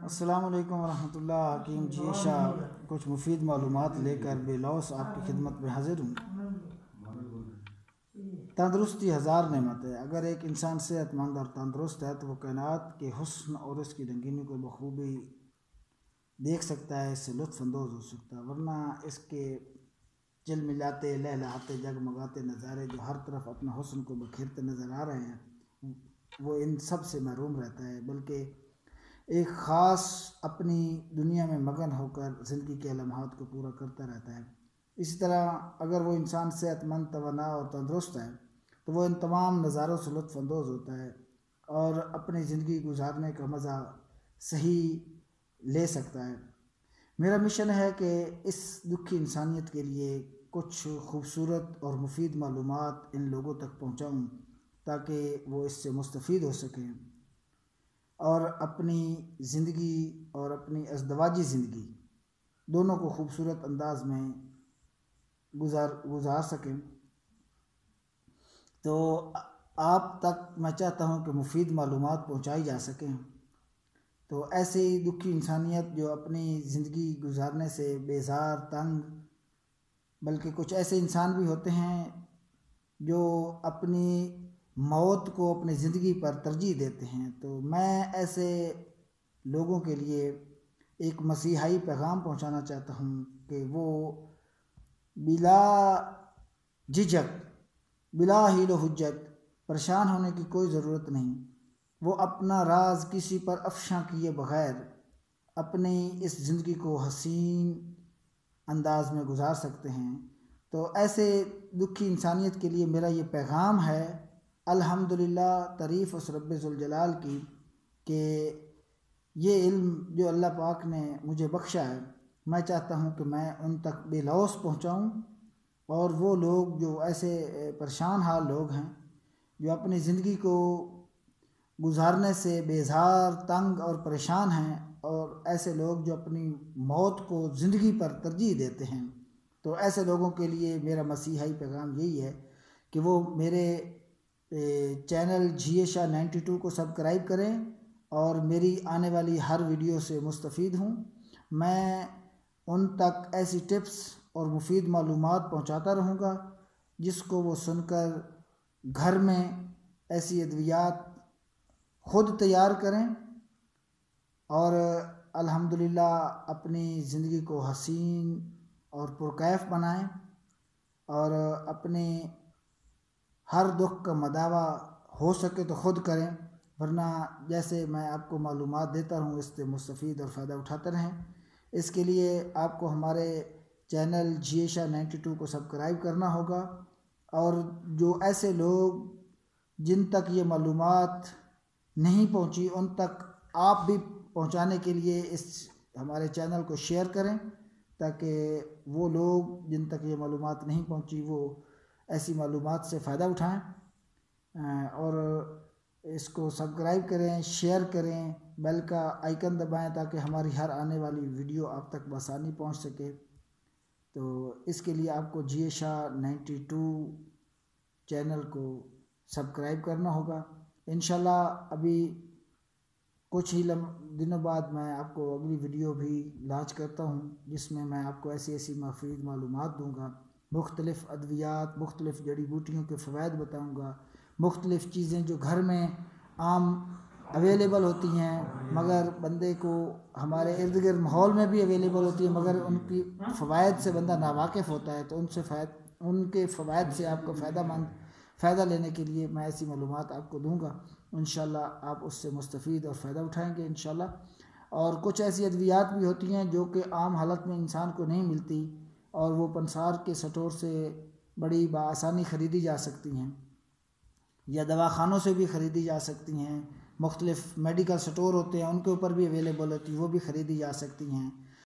السلام علیکم ورحمۃ اللہ۔ حکیم جی شاہ کچھ مفید معلومات لے کر بے لوث آپ کی خدمت میں حاضر ہوں۔ تندرستی ہزار نعمت ہے۔ اگر ایک انسان صحت مند اور تندرست ہے تو وہ کائنات کے حسن اور اس کی رنگینی کو بخوبی دیکھ سکتا ہے، اس سے لطف اندوز ہو سکتا ہے، ورنہ اس کے چلملاتے لہلاتے جگمگاتے نظارے جو ہر طرف اپنا حسن کو بکھیرتے نظر آ رہے ہیں وہ ان سب سے محروم رہتا ہے، بلکہ ایک خاص اپنی دنیا میں مگن ہو کر زندگی کے لمحات کو پورا کرتا رہتا ہے۔ اسی طرح اگر وہ انسان صحت مند، توانا اور تندرست ہے تو وہ ان تمام نظاروں سے لطف اندوز ہوتا ہے اور اپنی زندگی گزارنے کا مزہ صحیح لے سکتا ہے۔ میرا مشن ہے کہ اس دکھی انسانیت کے لیے کچھ خوبصورت اور مفید معلومات ان لوگوں تک پہنچاؤں تاکہ وہ اس سے مستفید ہو سکیں اور اپنی زندگی اور اپنی ازدواجی زندگی دونوں کو خوبصورت انداز میں گزار سکیں۔ تو آپ تک میں چاہتا ہوں کہ مفید معلومات پہنچائی جا سکیں۔ تو ایسے ہی دکھی انسانیت جو اپنی زندگی گزارنے سے بیزار، تنگ، بلکہ کچھ ایسے انسان بھی ہوتے ہیں جو اپنی موت کو اپنی زندگی پر ترجیح دیتے ہیں، تو میں ایسے لوگوں کے لیے ایک مسیحائی پیغام پہنچانا چاہتا ہوں کہ وہ بلا جھجک، بلا حیل و حجت پریشان ہونے کی کوئی ضرورت نہیں۔ وہ اپنا راز کسی پر افشاں کیے بغیر اپنی اس زندگی کو حسین انداز میں گزار سکتے ہیں۔ تو ایسے دکھی انسانیت کے لیے میرا یہ پیغام ہے، الحمدللہ، تعریف اس رب ذوالجلال کی کہ یہ علم جو اللہ پاک نے مجھے بخشا ہے، میں چاہتا ہوں کہ میں ان تک بے لوث پہنچاؤں، اور وہ لوگ جو ایسے پریشان حال لوگ ہیں جو اپنی زندگی کو گزارنے سے بیزار، تنگ اور پریشان ہیں، اور ایسے لوگ جو اپنی موت کو زندگی پر ترجیح دیتے ہیں، تو ایسے لوگوں کے لیے میرا مسیحائی پیغام یہی ہے کہ وہ میرے چینل جی شاہ 92 کو سبسکرائب کریں اور میری آنے والی ہر ویڈیو سے مستفید ہوں۔ میں ان تک ایسی ٹپس اور مفید معلومات پہنچاتا رہوں گا جس کو وہ سن کر گھر میں ایسی ادویات خود تیار کریں اور الحمدللہ اپنی زندگی کو حسین اور پرکیف بنائیں، اور اپنے ہر دکھ کا مداوع ہو سکے تو خود کریں، ورنہ جیسے میں آپ کو معلومات دیتا ہوں اس سے مستفید اور فائدہ اٹھاتے رہیں۔ اس کے لیے آپ کو ہمارے چینل جی شاہ 92 کو سبسکرائب کرنا ہوگا، اور جو ایسے لوگ جن تک یہ معلومات نہیں پہنچی ان تک آپ بھی پہنچانے کے لیے اس ہمارے چینل کو شیئر کریں تاکہ وہ لوگ جن تک یہ معلومات نہیں پہنچی وہ ایسی معلومات سے فائدہ اٹھائیں، اور اس کو سبسکرائب کریں، شیئر کریں، بیل کا آئیکن دبائیں تاکہ ہماری ہر آنے والی ویڈیو آپ تک بآسانی پہنچ سکے۔ تو اس کے لیے آپ کو جی شاہ 92 چینل کو سبسکرائب کرنا ہوگا۔ انشاءاللہ ابھی کچھ ہی دنوں بعد میں آپ کو اگلی ویڈیو بھی لانچ کرتا ہوں جس میں میں آپ کو ایسی مفید معلومات دوں گا، مختلف ادویات، مختلف جڑی بوٹیوں کے فوائد بتاؤں گا، مختلف چیزیں جو گھر میں عام اویلیبل ہوتی ہیں مگر بندے کو ہمارے ارد گرد ماحول میں بھی اویلیبل ہوتی ہیں مگر ان کی فوائد سے بندہ ناواقف ہوتا ہے، تو ان کے فوائد سے آپ کو فائدہ لینے کے لیے میں ایسی معلومات آپ کو دوں گا۔ انشاءاللہ آپ اس سے مستفید اور فائدہ اٹھائیں گے انشاءاللہ۔ اور کچھ ایسی ادویات بھی ہوتی ہیں جو کہ عام حالت میں انسان کو نہیں ملتی اور وہ پنسار کے سٹور سے بڑی بآسانی خریدی جا سکتی ہیں یا دواخانوں سے بھی خریدی جا سکتی ہیں، مختلف میڈیکل سٹور ہوتے ہیں ان کے اوپر بھی اویلیبل ہوتی ہیں، وہ بھی خریدی جا سکتی ہیں۔